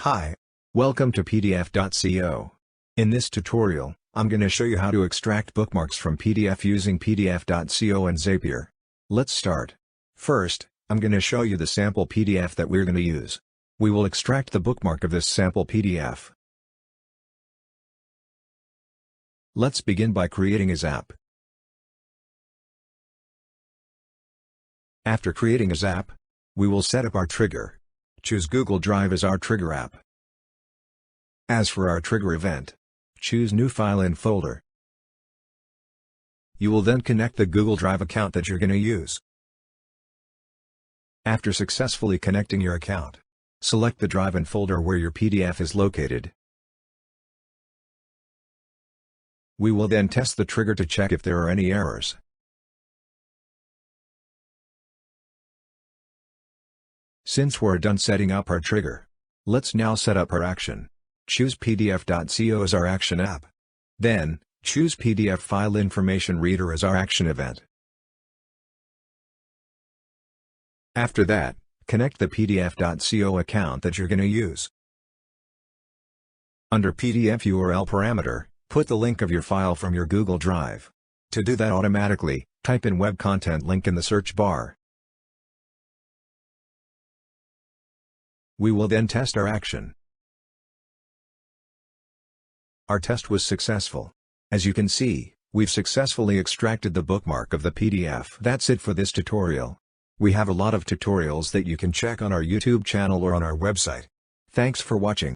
Hi. Welcome to PDF.co. In this tutorial, I'm going to show you how to extract bookmarks from PDF using PDF.co and Zapier. Let's start. First, I'm going to show you the sample PDF that we're going to use. We will extract the bookmark of this sample PDF. Let's begin by creating a Zap. After creating a Zap, we will set up our trigger. Choose Google Drive as our trigger app. As for our trigger event, choose New File in Folder. You will then connect the Google Drive account that you're going to use. After successfully connecting your account, select the drive and folder where your PDF is located. We will then test the trigger to check if there are any errors. Since we're done setting up our trigger, let's now set up our action. Choose PDF.co as our action app. Then, choose PDF File Information Reader as our action event. After that, connect the PDF.co account that you're going to use. Under PDF URL parameter, put the link of your file from your Google Drive. To do that automatically, type in Web Content Link in the search bar. We will then test our action. Our test was successful. As you can see, we've successfully extracted the bookmark of the PDF. That's it for this tutorial. We have a lot of tutorials that you can check on our YouTube channel or on our website. Thanks for watching.